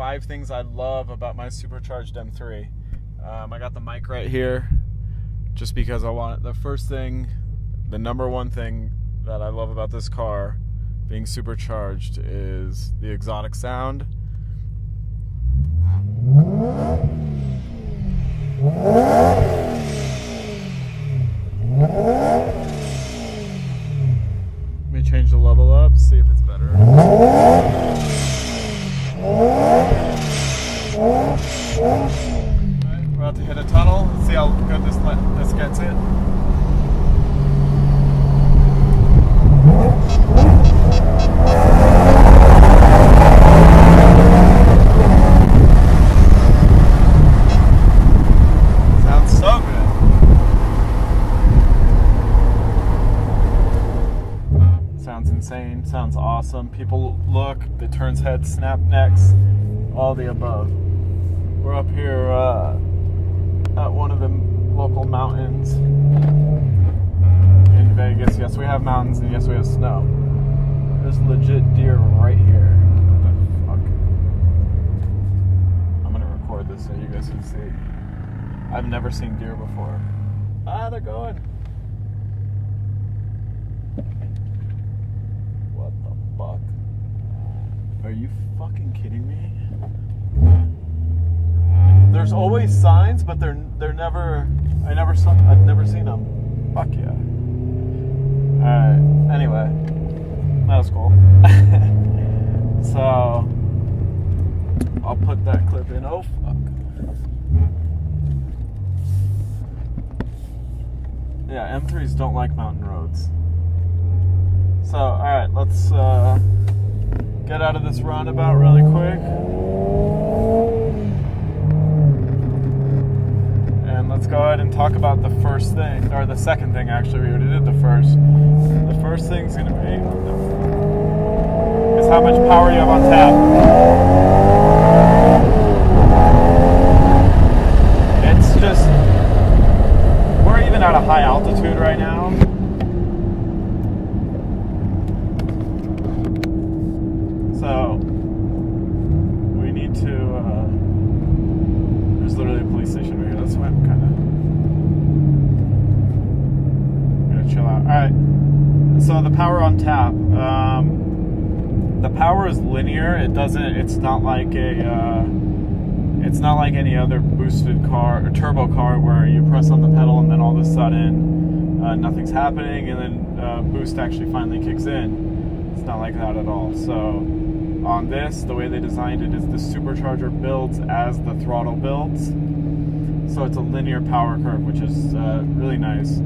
5 things I love about my supercharged M3. I got the mic right here just because I want it. The first thing, the number one thing that I love about this car being supercharged is the exotic sound. Let me change the level up, see if it's better. Alright, we're about to hit a tunnel. Let's see how good this gets it. Sounds so good. Sounds insane, sounds awesome. People look, it turns heads, snap necks, all the above. We're up here at one of the local mountains in Vegas. Yes, we have mountains, and yes, we have snow. There's legit deer right here. What the fuck? I'm gonna record this so you guys can see. I've never seen deer before. Ah, they're going. What the fuck? Are you fucking kidding me? There's always signs, but they're never. I've never seen them. Fuck yeah. Alright. Anyway, that was cool. So I'll put that clip in. Oh fuck. Yeah, M3s don't like mountain roads. So, alright, let's get out of this roundabout really quick. And let's go ahead and talk about the first thing, or the second thing actually. We already did the first. The first thing's gonna be is how much power you have on tap. It's just, we're even at a high altitude right now. So we need to there's literally a police station right here. That's why I'm kind of gonna chill out. Alright, so the power on tap, the power is linear. It's not like any other boosted car or turbo car where you press on the pedal and then all of a sudden nothing's happening, and then boost actually finally kicks in. It's not like that at all. So on this, the way they designed it is the supercharger builds as the throttle builds. So it's a linear power curve, which is really nice.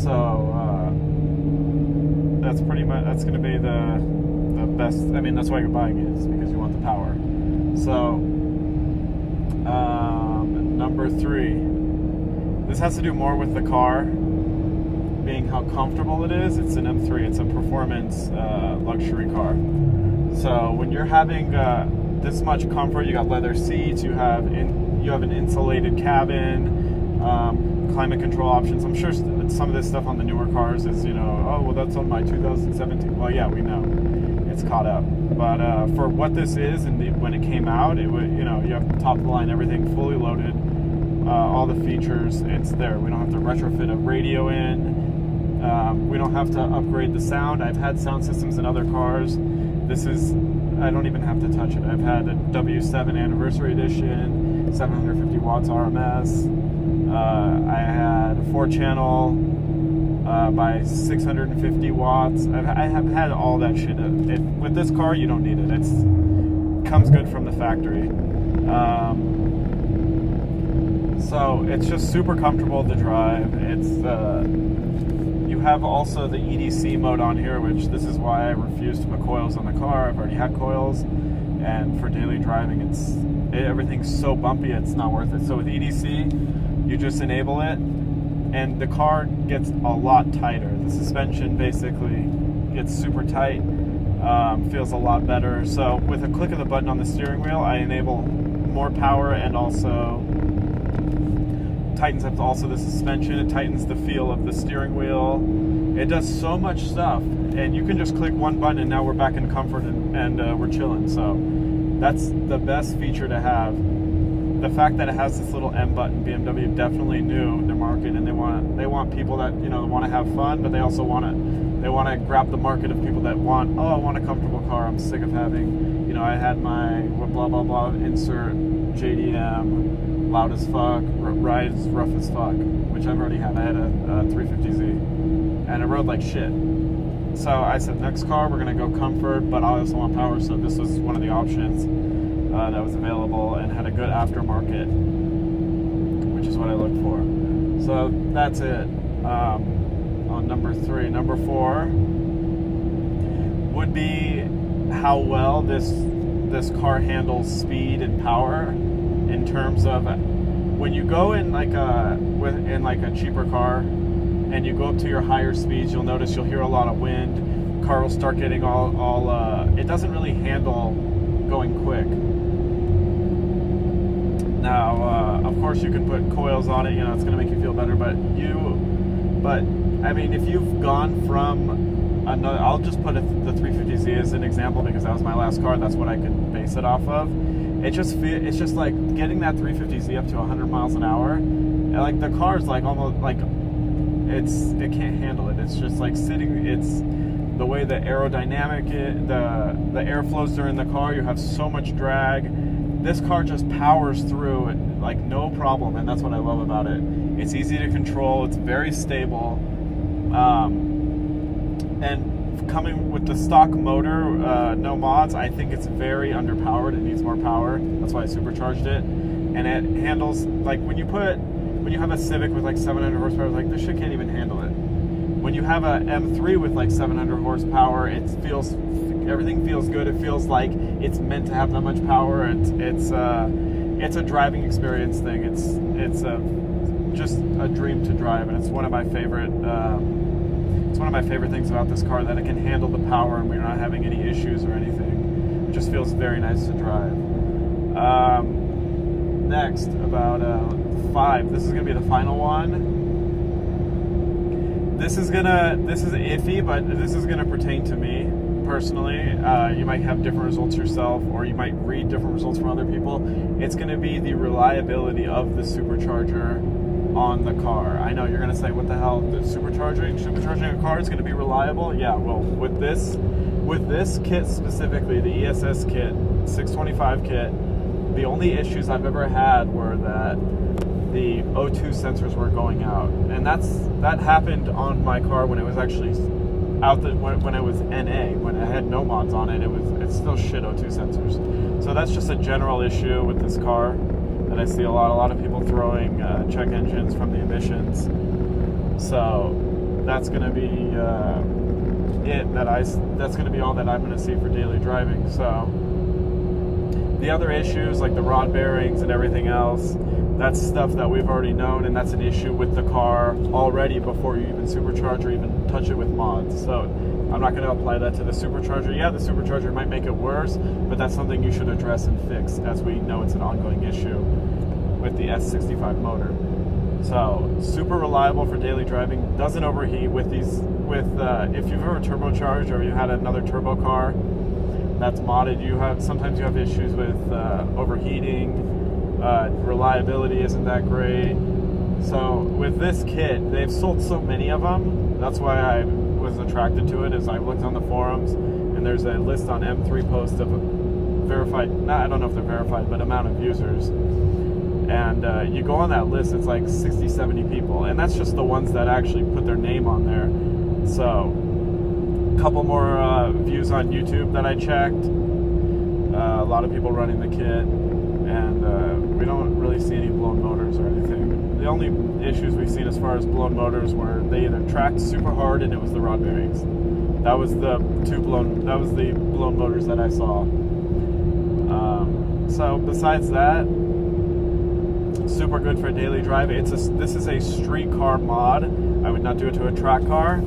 So that's pretty much, that's going to be the best. I mean, that's why you're buying it, is because you want the power. So number 3, this has to do more with the car being how comfortable it is. It's an M3. It's a performance luxury car. So when you're having this much comfort, you got leather seats, you have an insulated cabin, climate control options. I'm sure some of this stuff on the newer cars is, oh, well, that's on my 2017. Well, yeah, we know it's caught up. But for what this is, and when it came out, it would, you have top of the line, everything fully loaded, all the features. It's there. We don't have to retrofit a radio in. We don't have to upgrade the sound. I've had sound systems in other cars. This is, I don't even have to touch it. I've had a W7 Anniversary Edition, 750 watts RMS. I had a 4-channel by 650 watts. I have had all that shit. With this car, you don't need it. It comes good from the factory. So it's just super comfortable to drive. You have also the EDC mode on here, which this is why I refuse to put coils on the car. I've already had coils, and for daily driving, everything's so bumpy, it's not worth it. So with EDC, you just enable it, and the car gets a lot tighter. The suspension basically gets super tight, feels a lot better. So with a click of the button on the steering wheel, I enable more power, and also tightens up also the suspension. It tightens the feel of the steering wheel. It does so much stuff, and you can just click one button and now we're back in comfort, and we're chilling. So That's the best feature to have. The fact that it has this little M button, BMW definitely knew their market, and they want people that want to have fun, but they also want to grab the market of people that want, I want a comfortable car. I'm sick of having, I had my blah blah blah insert JDM, loud as fuck, rides rough as fuck, which I've already had. I had a 350Z, and it rode like shit. So I said, next car we're gonna go comfort, but I also want power. So this was one of the options that was available and had a good aftermarket, which is what I looked for. So that's it on number 3. Number 4 would be how well this car handles speed and power, in terms of when you go in like a cheaper car and you go up to your higher speeds, you'll notice you'll hear a lot of wind. Car will start getting all it doesn't really handle going quick. Now, of course, you can put coils on it. It's going to make you feel better. But I mean, if you've gone from another, I'll just put the 350Z as an example because that was my last car. That's what I could base it off of. It's just like getting that 350Z up to 100 miles an hour. And like the car's like almost like it can't handle it. It's just like sitting. It's the way the aerodynamic the air flows during the car. You have so much drag. This car just powers through it like no problem, and that's what I love about it. It's easy to control. It's very stable, and coming with the stock motor, no mods, I think it's very underpowered. It needs more power. That's why I supercharged it, and it handles like when you have a Civic with like 700 horsepower, like this shit can't even handle it. When you have a M3 with like 700 horsepower, everything feels good. It feels like it's meant to have that much power. It's a driving experience thing. It's just a dream to drive, and it's one of my favorite. It's one of my favorite things about this car, that it can handle the power and we're not having any issues or anything. It just feels very nice to drive. Next, about 5. This is gonna be the final one. This is iffy, but this is gonna pertain to me personally. You might have different results yourself, or you might read different results from other people. It's gonna be the reliability of the supercharger on the car. I know you're gonna say, what the hell, the supercharging a car is gonna be reliable? Yeah, well, with this kit specifically, the ESS kit, 625 kit, the only issues I've ever had were that the O2 sensors were going out, and that happened on my car when it was actually out when it was NA, when it had no mods on it. It's still shit O2 sensors. So that's just a general issue with this car that I see a lot of people throwing check engines from the emissions. So that's going to be that's going to be all that I'm going to see for daily driving. So the other issues like the rod bearings and everything else, that's stuff that we've already known, and that's an issue with the car already before you even supercharge or even touch it with mods. So I'm not going to apply that to the supercharger. Yeah, the supercharger might make it worse, but that's something you should address and fix, as we know it's an ongoing issue with the S65 motor. So super reliable for daily driving, doesn't overheat with these. If you've ever turbocharged or you had another turbo car that's modded, sometimes you have issues with overheating. Reliability isn't that great. So with this kit, they've sold so many of them. That's why I was attracted to it. Is I looked on the forums, and there's a list on M3 posts of verified. I don't know if they're verified, but amount of users. And you go on that list, it's like 60, 70 people, and that's just the ones that actually put their name on there. So a couple more views on YouTube that I checked. A lot of people running the kit. And we don't really see any blown motors or anything. The only issues we've seen as far as blown motors were they either tracked super hard and it was the rod bearings. That was the blown motors that I saw. So besides that, super good for daily drive. This is a street car mod. I would not do it to a track car.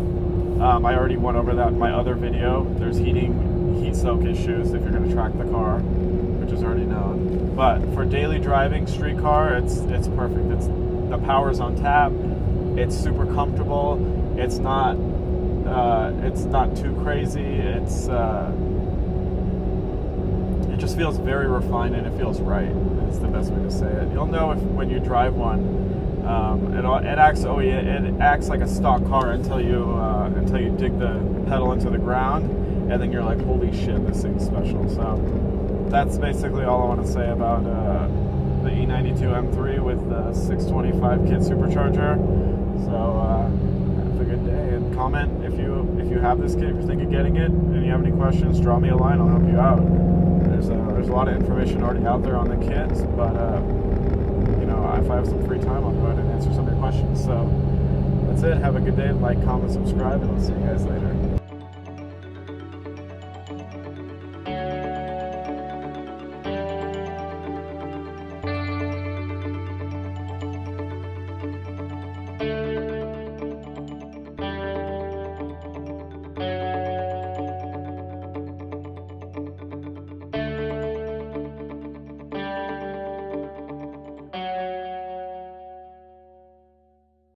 I already went over that in my other video. There's heat soak issues if you're going to track the car, which is already known. But for daily driving, street car, it's perfect. The power's on tap. It's super comfortable. It's not too crazy. It just feels very refined and it feels right. It's the best way to say it. You'll know if when you drive one, it acts like a stock car until you dig the pedal into the ground, and then you're like, holy shit, this thing's special. So that's basically all I want to say about the E92 M3 with the 625 kit supercharger. So have a good day, and comment if you have this kit, if you're thinking of getting it, and you have any questions, draw me a line, I'll help you out. There's a lot of information already out there on the kits, but if I have some free time, I'll go ahead and answer some of your questions. So that's it. Have a good day. Like, comment, subscribe, and I'll see you guys later.